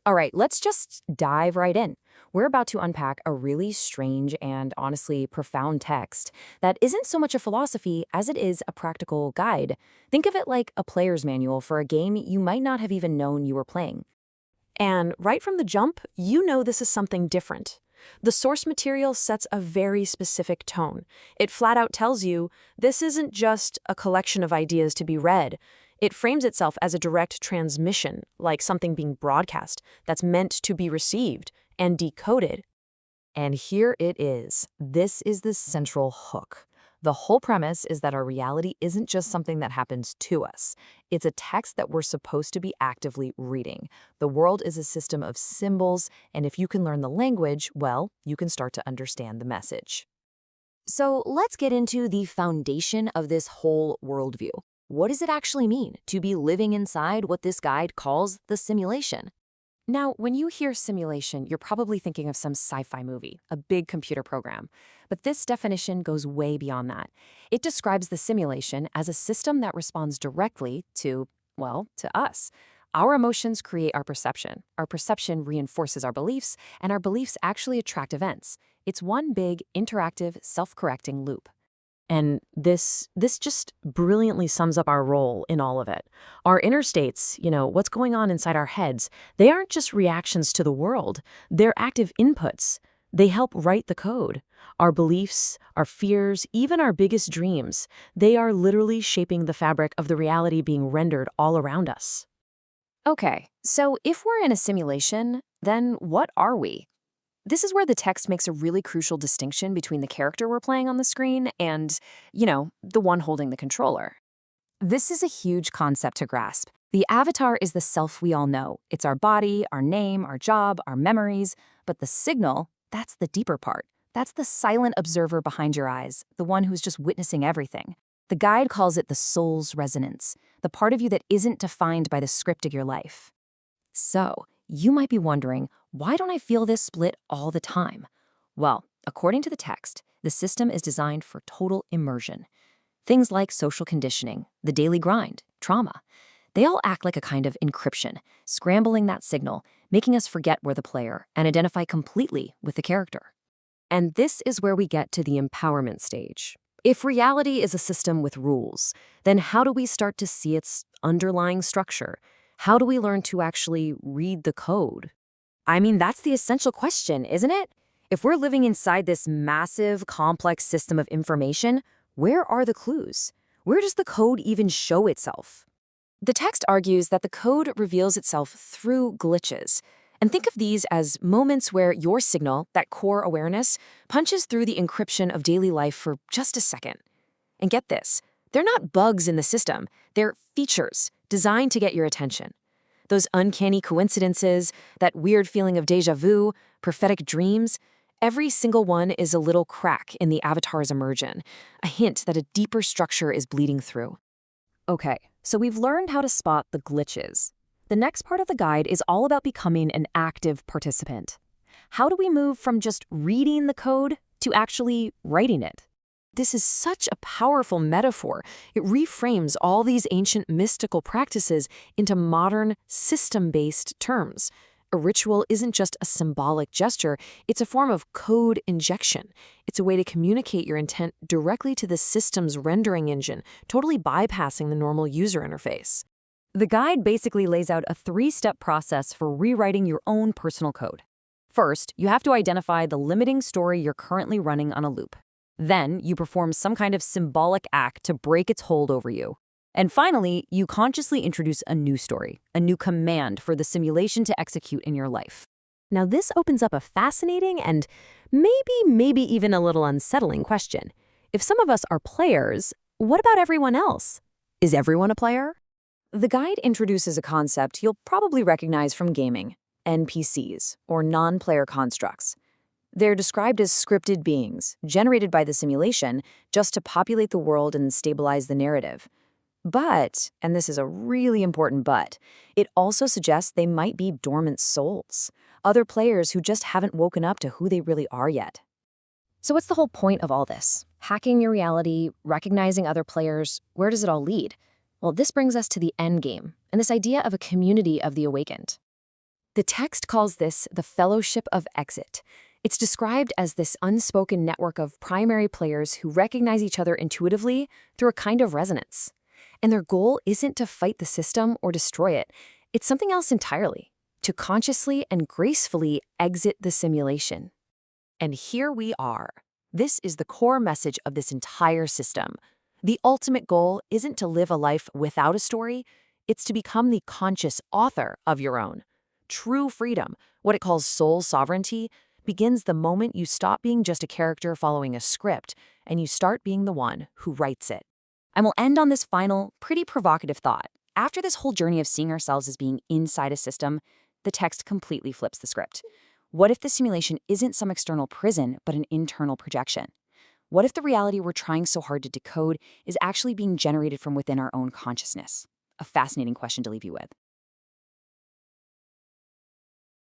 All right, let's just dive right in. We're about to unpack a really strange and honestly profound text that isn't so much a philosophy as it is a practical guide. Think of it like a player's manual for a game you might not have even known you were playing. And right from the jump, you know this is something different. The source material sets a very specific tone. It flat out tells you this isn't just a collection of ideas to be read. It frames itself as a direct transmission, like something being broadcast, that's meant to be received and decoded. And here it is. This is the central hook. The whole premise is that our reality isn't just something that happens to us. It's a text that we're supposed to be actively reading. The world is a system of symbols, and if you can learn the language, well, you can start to understand the message. So let's get into the foundation of this whole worldview. What does it actually mean to be living inside what this guide calls the simulation? Now, when you hear simulation, you're probably thinking of some sci-fi movie, a big computer program. But this definition goes way beyond that. It describes the simulation as a system that responds directly to, well, to us. Our emotions create our perception reinforces our beliefs, and our beliefs actually attract events. It's one big, interactive, self-correcting loop. And this just brilliantly sums up our role in all of it. Our inner states, what's going on inside our heads, they aren't just reactions to the world. They're active inputs. They help write the code. Our beliefs, our fears, even our biggest dreams, they are literally shaping the fabric of the reality being rendered all around us. Okay, so if we're in a simulation, then what are we? This is where the text makes a really crucial distinction between the character we're playing on the screen and, the one holding the controller. This is a huge concept to grasp. The avatar is the self we all know. It's our body, our name, our job, our memories. But the signal, that's the deeper part. That's the silent observer behind your eyes, the one who's just witnessing everything. The guide calls it the soul's resonance, the part of you that isn't defined by the script of your life. So, you might be wondering, why don't I feel this split all the time? Well, according to the text, the system is designed for total immersion. Things like social conditioning, the daily grind, trauma, they all act like a kind of encryption, scrambling that signal, making us forget we're the player and identify completely with the character. And this is where we get to the empowerment stage. If reality is a system with rules, then how do we start to see its underlying structure? How do we learn to actually read the code? I mean, that's the essential question, isn't it? If we're living inside this massive, complex system of information, where are the clues? Where does the code even show itself? The text argues that the code reveals itself through glitches. And think of these as moments where your signal, that core awareness, punches through the encryption of daily life for just a second. And get this, they're not bugs in the system, they're features designed to get your attention. Those uncanny coincidences, that weird feeling of déjà vu, prophetic dreams, every single one is a little crack in the avatar's immersion, a hint that a deeper structure is bleeding through. Okay, so we've learned how to spot the glitches. The next part of the guide is all about becoming an active participant. How do we move from just reading the code to actually writing it? This is such a powerful metaphor. It reframes all these ancient mystical practices into modern, system-based terms. A ritual isn't just a symbolic gesture, it's a form of code injection. It's a way to communicate your intent directly to the system's rendering engine, totally bypassing the normal user interface. The guide basically lays out a 3-step process for rewriting your own personal code. First, you have to identify the limiting story you're currently running on a loop. Then, you perform some kind of symbolic act to break its hold over you. And finally, you consciously introduce a new story, a new command for the simulation to execute in your life. Now, this opens up a fascinating and maybe even a little unsettling question. If some of us are players, what about everyone else? Is everyone a player? The guide introduces a concept you'll probably recognize from gaming, NPCs, or non-player constructs. They're described as scripted beings, generated by the simulation, just to populate the world and stabilize the narrative. But, and this is a really important but, it also suggests they might be dormant souls, other players who just haven't woken up to who they really are yet. So what's the whole point of all this? Hacking your reality, recognizing other players, where does it all lead? Well, this brings us to the end game, and this idea of a community of the awakened. The text calls this the Fellowship of Exit. It's described as this unspoken network of primary players who recognize each other intuitively through a kind of resonance. And their goal isn't to fight the system or destroy it. It's something else entirely, to consciously and gracefully exit the simulation. And here we are. This is the core message of this entire system. The ultimate goal isn't to live a life without a story, it's to become the conscious author of your own. True freedom, what it calls soul sovereignty, begins the moment you stop being just a character following a script and you start being the one who writes it. And we'll end on this final, pretty provocative thought. After this whole journey of seeing ourselves as being inside a system, the text completely flips the script. What if the simulation isn't some external prison, but an internal projection? What if the reality we're trying so hard to decode is actually being generated from within our own consciousness? A fascinating question to leave you with.